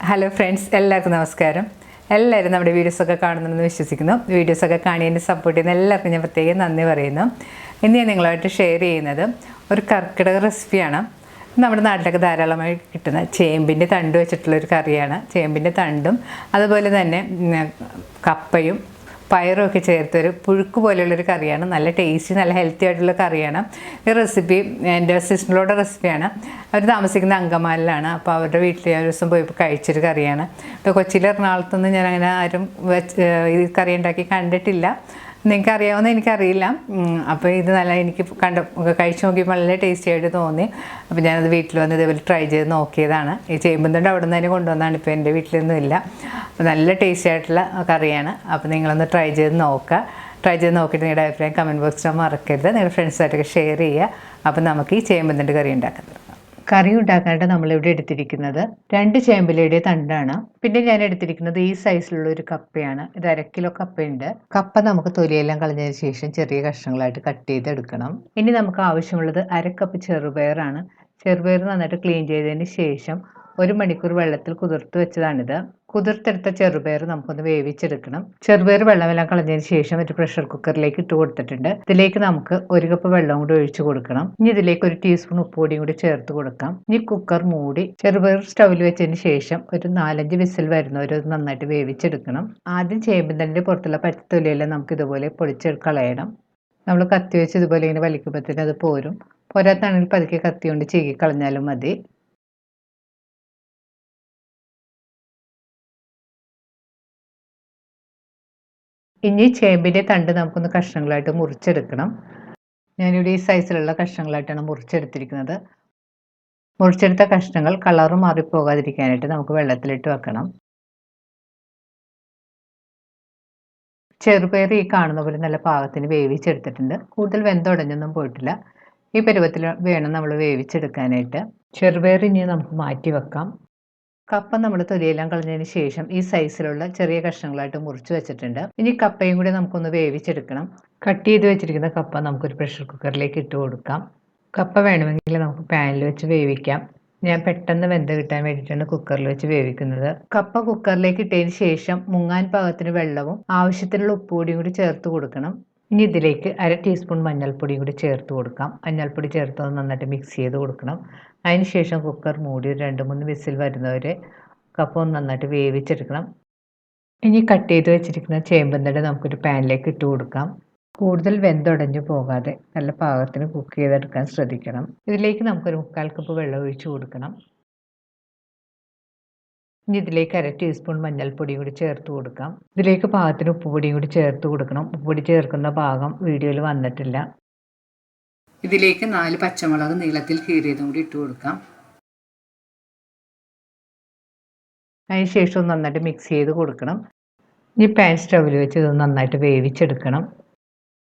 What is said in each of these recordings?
Hello friends, എല്ലാവർക്കും നമസ്കാരം. എല്ലാവരും നമ്മുടെ വീഡിയോസൊക്കെ കാണുന്നുണ്ടെന്ന് വിശ്വസിക്കുന്നു. വീഡിയോസൊക്കെ കാണുന്നതിന് സപ്പോർട്ട് ചെയ്യുന്ന എല്ലാവർക്കും ഞാൻ പ്രത്യേകം നന്ദി പറയുന്നു. ഇന്ന് ഞാൻ നിങ്ങളുമായിട്ട് ഷെയർ ചെയ്യുന്നത് ഒരു കർക്കിടക റെസിപ്പിയാണ്. നമ്മുടെ നാട്ടിലൊക്കെ ധാരാളമായി കിട്ടുന്ന ചേമ്പിൻ്റെ തണ്ട് വെച്ചിട്ടുള്ളൊരു കറിയാണ്. ചേമ്പിൻ്റെ തണ്ടും അതുപോലെ തന്നെ കപ്പയും പയറും ഒക്കെ ചേർത്തൊരു പുഴുക്ക് പോലെയുള്ളൊരു കറിയാണ്. നല്ല ടേസ്റ്റി, നല്ല ഹെൽത്തി ആയിട്ടുള്ള കറിയാണ്. ഈ റെസിപ്പി എൻ്റെ സിസ്റ്ററിൻ്റെ റെസിപ്പിയാണ്. അവർ താമസിക്കുന്ന അങ്കമാലിലാണ്. അപ്പോൾ അവരുടെ വീട്ടിൽ ഞാൻ ഒരു ദിവസം പോയപ്പോൾ കഴിച്ചൊരു കറിയാണ്. ഇപ്പോൾ കൊച്ചിയിൽ എറണാകുളത്തൊന്നും ഞാൻ അങ്ങനെ ആരും ഈ കറി ഉണ്ടാക്കി കണ്ടിട്ടില്ല. നിങ്ങൾക്ക് അറിയാവുന്ന എനിക്കറിയില്ല. അപ്പോൾ ഇത് നല്ല എനിക്ക് കഴിച്ച് നോക്കിയപ്പോൾ നല്ല ടേസ്റ്റി ആയിട്ട് തോന്നി. അപ്പോൾ ഞാനത് വീട്ടിൽ വന്ന് ഇതേപോലെ ട്രൈ ചെയ്ത് നോക്കിയതാണ്. ഈ ചേമ്പുന്തണ്ട് അവിടെ നിന്ന് തന്നെ കൊണ്ടുവന്നാണ്. ഇപ്പോൾ എൻ്റെ വീട്ടിലൊന്നും ഇല്ല. അപ്പോൾ നല്ല ടേസ്റ്റി ആയിട്ടുള്ള കറിയാണ്. അപ്പോൾ നിങ്ങളൊന്ന് ട്രൈ ചെയ്ത് നോക്കുക. ട്രൈ ചെയ്ത് നോക്കിയിട്ട് നിങ്ങളുടെ അഭിപ്രായം കമൻറ്റ് ബോക്സിൽ മറക്കരുത്. നിങ്ങളുടെ ഫ്രണ്ട്സായിട്ടൊക്കെ ഷെയർ ചെയ്യുക. അപ്പോൾ നമുക്ക് ഈ ചേമ്പുന്തണ്ട് കറി ഉണ്ടാക്കുന്നത്. കറി ഉണ്ടാക്കാനായിട്ട് നമ്മളിവിടെ എടുത്തിരിക്കുന്നത് 2 ചേമ്പിലയുടെ തണ്ടാണ്. പിന്നെ ഞാൻ എടുത്തിരിക്കുന്നത് ഈ സൈസിലുള്ള ഒരു കപ്പയാണ്. ഇത് 1/2 കിലോ കപ്പയുണ്ട്. കപ്പ നമുക്ക് തൊലിയെല്ലാം കളഞ്ഞതിന് ശേഷം ചെറിയ കഷ്ണങ്ങളായിട്ട് കട്ട് ചെയ്തെടുക്കണം. ഇനി നമുക്ക് ആവശ്യമുള്ളത് 1/2 കപ്പ് ചെറുപയറാണ്. ചെറുപയർ നന്നായിട്ട് ക്ലീൻ ചെയ്തതിന് ശേഷം 1 മണിക്കൂർ വെള്ളത്തിൽ കുതിർത്ത് വെച്ചതാണിത്. കുതിർത്തെടുത്ത ചെറുപയർ നമുക്കൊന്ന് വേവിച്ചെടുക്കണം. ചെറുപയർ വെള്ളമെല്ലാം കളഞ്ഞതിന് ശേഷം ഒരു പ്രഷർ കുക്കറിലേക്ക് ഇട്ട് കൊടുത്തിട്ടുണ്ട്. ഇതിലേക്ക് നമുക്ക് 1 കപ്പ് വെള്ളം കൂടി ഒഴിച്ചു കൊടുക്കണം. ഇനി ഇതിലേക്ക് 1 ടീസ്പൂൺ ഉപ്പുപൊടിയും കൂടി ചേർത്ത് കൊടുക്കാം. ഇനി കുക്കർ മൂടി ചെറുപയർ സ്റ്റൗവിൽ വെച്ചതിന് ശേഷം ഒരു 4-5 വിസിൽ വരുന്നവരെ നന്നായിട്ട് വേവിച്ചെടുക്കണം. ആദ്യം ചേമ്പിൻ്റെ പുറത്തുള്ള പച്ചത്തൊലിയെല്ലാം നമുക്ക് ഇതുപോലെ കളയണം. നമ്മൾ കത്തി വെച്ച് ഇതുപോലെ ഇങ്ങനെ വലിക്കുമ്പോഴത്തേന് അത് പോരും. പോരാത്താണെങ്കിൽ പതുക്കെ കത്തി കൊണ്ട് ചീകി കളഞ്ഞാലും മതി. ഇനി ചേമ്പിൻ്റെ തണ്ട് നമുക്കൊന്ന് കഷ്ണങ്ങളായിട്ട് മുറിച്ചെടുക്കണം. ഞാനിവിടെ ഈ സൈസിലുള്ള കഷ്ണങ്ങളായിട്ടാണ് മുറിച്ചെടുത്തിരിക്കുന്നത്. മുറിച്ചെടുത്ത കഷ്ണങ്ങൾ കളറ് മാറിപ്പോകാതിരിക്കാനായിട്ട് നമുക്ക് വെള്ളത്തിലിട്ട് വെക്കണം. ചെറുപയർ ഈ കാണുന്ന പോലെ നല്ല പാകത്തിന് വേവിച്ചെടുത്തിട്ടുണ്ട്. കൂടുതൽ വെന്തുടഞ്ഞൊന്നും പോയിട്ടില്ല. ഈ പരുവത്തിൽ വേണം നമ്മൾ വേവിച്ചെടുക്കാനായിട്ട്. ചെറുപയർ ഇനി നമുക്ക് മാറ്റി വെക്കാം. കപ്പ നമ്മൾ തൊലിയെല്ലാം കളഞ്ഞതിന് ശേഷം ഈ സൈസിലുള്ള ചെറിയ കഷ്ണങ്ങളായിട്ട് മുറിച്ച് വെച്ചിട്ടുണ്ട്. ഇനി കപ്പയും കൂടി നമുക്കൊന്ന് വേവിച്ചെടുക്കണം. കട്ട് ചെയ്ത് വെച്ചിരിക്കുന്ന കപ്പ നമുക്കൊരു പ്രഷർ കുക്കറിലേക്ക് ഇട്ട് കൊടുക്കാം. കപ്പ വേണമെങ്കിൽ നമുക്ക് പാനിൽ വെച്ച് വേവിക്കാം. ഞാൻ പെട്ടെന്ന് വെന്ത് കിട്ടാൻ വേണ്ടിയിട്ടാണ് കുക്കറിൽ വെച്ച് വേവിക്കുന്നത്. കപ്പ കുക്കറിലേക്ക് ഇട്ടതിന് ശേഷം മുങ്ങാൻ പാകത്തിന് വെള്ളവും ആവശ്യത്തിനുള്ള ഉപ്പുപൊടിയും കൂടി ചേർത്ത് കൊടുക്കണം. ഇനി ഇതിലേക്ക് 1/2 ടീസ്പൂൺ മഞ്ഞൾപ്പൊടിയും കൂടി ചേർത്ത് കൊടുക്കാം. മഞ്ഞൾപ്പൊടി ചേർത്ത് നന്നായിട്ട് മിക്സ് ചെയ്ത് കൊടുക്കണം. അതിനുശേഷം കുക്കർ മൂടി ഒരു 2-3 വിസിൽ വരുന്നവരെ കപ്പ ഒന്ന് നന്നായിട്ട് വേവിച്ചെടുക്കണം. ഇനി കട്ട് ചെയ്ത് വെച്ചിരിക്കുന്ന ചേമ്പുന്തണ്ട് നമുക്കൊരു പാനിലേക്ക് ഇട്ട് കൊടുക്കാം. കൂടുതൽ വെന്തുടഞ്ഞു പോകാതെ നല്ല പാകത്തിന് കുക്ക് ചെയ്തെടുക്കാൻ ശ്രദ്ധിക്കണം. ഇതിലേക്ക് നമുക്കൊരു 3/4 കപ്പ് വെള്ളം ഒഴിച്ചു കൊടുക്കണം. ഇനി ഇതിലേക്ക് 1/2 ടീസ്പൂൺ മഞ്ഞൾപ്പൊടിയും കൂടി ചേർത്ത് കൊടുക്കാം. ഇതിലേക്ക് പാകത്തിന് ഉപ്പുപൊടിയും കൂടി ചേർത്ത് കൊടുക്കണം. ഉപ്പുപൊടി ചേർക്കുന്ന ഭാഗം വീഡിയോയിൽ വന്നിട്ടില്ല. ഇതിലേക്ക് 4 പച്ചമുളക് നീളത്തിൽ കീറിയതും കൂടി ഇട്ട് കൊടുക്കാം. അതിനുശേഷം നന്നായിട്ട് മിക്സ് ചെയ്ത് കൊടുക്കണം. ഇനി പാൻ സ്റ്റൗവിൽ വെച്ച് ഇത് നന്നായിട്ട് വേവിച്ചെടുക്കണം.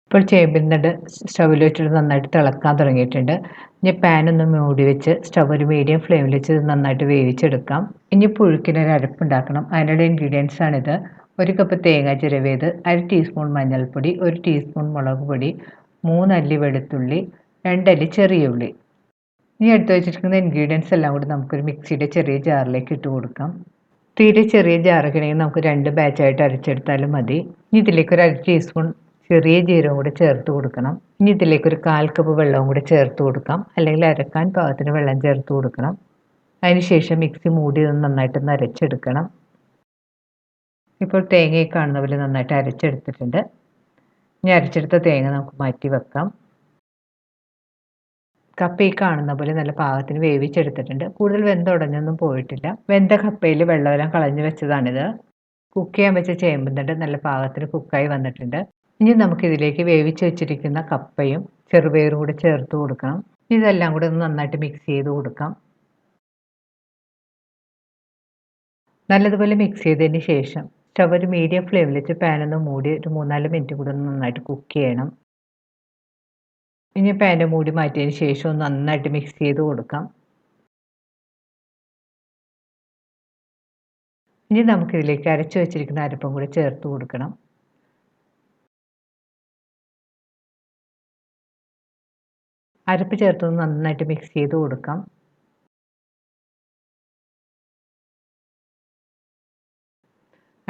ഇപ്പോൾ ചേമ്പിൻ്റെ സ്റ്റൗവിൽ വെച്ചിട്ട് നന്നായിട്ട് തിളക്കാൻ തുടങ്ങിയിട്ടുണ്ട്. ഇനി പാൻ ഒന്ന് മൂടി വെച്ച് സ്റ്റവ് ഒരു മീഡിയം ഫ്ലെയിമിൽ വെച്ച് ഇത് നന്നായിട്ട് വേവിച്ചെടുക്കാം. ഇനി പുഴുക്കിനൊരു അരപ്പുണ്ടാക്കണം. അതിനുള്ള ഇൻഗ്രീഡിയൻസ് ആണിത്. 1 കപ്പ് തേങ്ങ ചിരവിയത്, 1/2 ടീസ്പൂൺ മഞ്ഞൾപ്പൊടി, 1 ടീസ്പൂൺ മുളക് പൊടി, 3 അല്ലി വെളുത്തുള്ളി, 2 അല്ലി ചെറിയ ഉള്ളി. ഇനി എടുത്ത് വെച്ചിരിക്കുന്ന ഇൻഗ്രീഡിയൻസ് എല്ലാം കൂടി നമുക്കൊരു മിക്സിയുടെ ചെറിയ ജാറിലേക്ക് ഇട്ട് കൊടുക്കാം. തീരെ ചെറിയ ജാറൊക്കെ ആണെങ്കിൽ നമുക്ക് 2 ബാച്ചായിട്ട് അരച്ചെടുത്താലും മതി. ഇനി ഇതിലേക്ക് ഒരു 1/2 ടീസ്പൂൺ ചെറിയ ജീരകം കൂടി ചേർത്ത് കൊടുക്കണം. ഇനി ഇതിലേക്ക് ഒരു 1/4 കപ്പ് വെള്ളവും കൂടി ചേർത്ത് കൊടുക്കാം. അല്ലെങ്കിൽ അരക്കാൻ പാകത്തിന് വെള്ളം ചേർത്ത് കൊടുക്കണം. അതിനുശേഷം മിക്സി മൂടി നന്നായിട്ടൊന്ന് അരച്ചെടുക്കണം. ഇപ്പോൾ തേങ്ങ കാണുന്ന പോലെ നന്നായിട്ട് അരച്ചെടുത്തിട്ടുണ്ട്. ഇനി അരച്ചെടുത്ത തേങ്ങ നമുക്ക് മാറ്റി വെക്കാം. കപ്പ ഈ കാണുന്ന പോലെ നല്ല പാകത്തിന് വേവിച്ചെടുത്തിട്ടുണ്ട്. കൂടുതൽ വെന്തുടഞ്ഞൊന്നും പോയിട്ടില്ല. വെന്ത കപ്പയിൽ വെള്ളമെല്ലാം കളഞ്ഞു വെച്ചതാണിത്. കുക്ക് ചെയ്യാൻ വെച്ച ചേമ്പുന്തണ്ട് നല്ല പാകത്തിന് കുക്കായി വന്നിട്ടുണ്ട്. ഇനി നമുക്കിതിലേക്ക് വേവിച്ച് വെച്ചിരിക്കുന്ന കപ്പയും ചെറുപയറും കൂടി ചേർത്ത് കൊടുക്കണം. ഇതെല്ലാം കൂടി ഒന്ന് നന്നായിട്ട് മിക്സ് ചെയ്ത് കൊടുക്കാം. നല്ലതുപോലെ മിക്സ് ചെയ്തതിന് ശേഷം സ്റ്റവ് ഒരു മീഡിയം ഫ്ലെയിമിൽ വെച്ച് പാനൊന്ന് മൂടി ഒരു 3-4 മിനിറ്റ് കൂടി ഒന്ന് നന്നായിട്ട് കുക്ക് ചെയ്യണം. ഇനി പാൻ്റെ മൂടി മാറ്റിയതിന് ശേഷം ഒന്ന് നന്നായിട്ട് മിക്സ് ചെയ്ത് കൊടുക്കാം. ഇനി നമുക്കിതിലേക്ക് അരച്ചു വെച്ചിരിക്കുന്ന അരപ്പും കൂടി ചേർത്ത് കൊടുക്കണം. അരപ്പ് ചേർത്ത് നന്നായിട്ട് മിക്സ് ചെയ്ത് കൊടുക്കാം.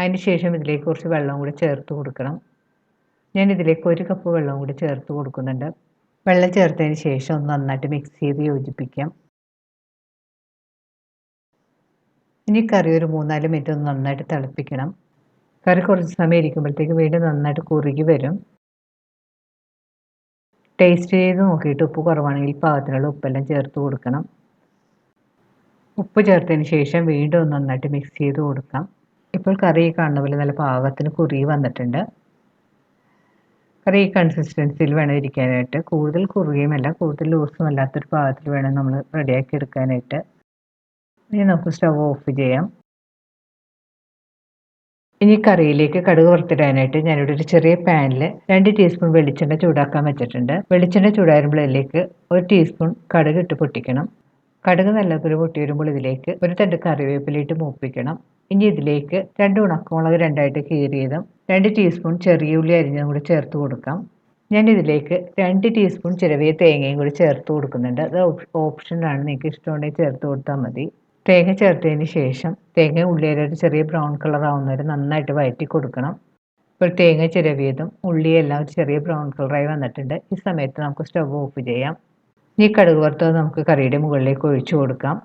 അതിന് ശേഷം ഇതിലേക്ക് കുറച്ച് വെള്ളം കൂടി ചേർത്ത് കൊടുക്കണം. ഞാൻ ഇതിലേക്ക് 1 കപ്പ് വെള്ളം കൂടി ചേർത്ത് കൊടുക്കുന്നുണ്ട്. വെള്ളം ചേർത്തതിന് ശേഷം ഒന്ന് നന്നായിട്ട് മിക്സ് ചെയ്ത് യോജിപ്പിക്കാം. ഇനി കറി ഒരു 3-4 മിനിറ്റ് ഒന്ന് നന്നായിട്ട് തിളപ്പിക്കണം. കറി കുറച്ച് സമയം ഇരിക്കുമ്പോഴത്തേക്ക് വീണ്ടും നന്നായിട്ട് കുറുകി വരും. ടേസ്റ്റ് ചെയ്ത് നോക്കിയിട്ട് ഉപ്പ് കുറവാണെങ്കിൽ പാകത്തിനുള്ള ഉപ്പെല്ലാം ചേർത്ത് കൊടുക്കണം. ഉപ്പ് ചേർത്തതിന് ശേഷം വീണ്ടും ഒന്ന് നന്നായിട്ട് മിക്സ് ചെയ്ത് കൊടുക്കാം. ഇപ്പോൾ കറി കാണുന്ന പോലെ നല്ല പാകത്തിന് കുറുകി വന്നിട്ടുണ്ട്. കറി ഈ കൺസിസ്റ്റൻസിയിൽ വേണം ഇരിക്കാനായിട്ട്. കൂടുതൽ കുറുകയുമല്ല കൂടുതൽ ലൂസും അല്ലാത്തൊരു പാകത്തിൽ വേണം നമ്മൾ റെഡിയാക്കി എടുക്കാനായിട്ട്. ഇനി നമുക്ക് സ്റ്റവ് ഓഫ് ചെയ്യാം. ഇനി കറിയിലേക്ക് കടുക് വറുത്തിടാനായിട്ട് ഞാനിവിടെ ഒരു ചെറിയ പാനിൽ 2 ടീസ്പൂൺ വെളിച്ചെണ്ണ ചൂടാക്കാൻ വെച്ചിട്ടുണ്ട്. വെളിച്ചെണ്ണ ചൂടാകുമ്പോൾ അതിലേക്ക് 1 ടീസ്പൂൺ കടുക് ഇട്ട് പൊട്ടിക്കണം. കടുക് നല്ലപോലെ പൊട്ടി വരുമ്പോൾ ഇതിലേക്ക് ഒരു തണ്ട് കറിവേപ്പിലയിട്ട് മൂപ്പിക്കണം. ഇനി ഇതിലേക്ക് 2 ഉണക്കമുളക് 2ആയിട്ട് കീറിയതും 2 ടീസ്പൂൺ ചെറിയ ഉള്ളി അരിഞ്ഞതും കൂടി ചേർത്ത് കൊടുക്കാം. ഞാൻ ഇതിലേക്ക് 2 ടീസ്പൂൺ ചിരവിയ തേങ്ങയും കൂടി ചേർത്ത് കൊടുക്കുന്നുണ്ട്. അത് ഓപ്ഷനാണ്, നിങ്ങൾക്ക് ഇഷ്ടമുണ്ടെങ്കിൽ ചേർത്ത് കൊടുത്താൽ മതി. തേങ്ങ ചേർത്തതിന് ശേഷം തേങ്ങ ഉള്ളിയൊരു ചെറിയ ബ്രൗൺ കളർ ആവുന്നവരെ നന്നായിട്ട് വഴറ്റി കൊടുക്കണം. ഇപ്പോൾ തേങ്ങ ചിരവിയതും ഉള്ളിയെല്ലാം ചെറിയ ബ്രൗൺ കളറായി വന്നിട്ടുണ്ട്. ഈ സമയത്ത് നമുക്ക് സ്റ്റവ് ഓഫ് ചെയ്യാം. ഈ കടുക് വറുത്തത് നമുക്ക് കറിയുടെ മുകളിലേക്ക് ഒഴിച്ചു കൊടുക്കാം.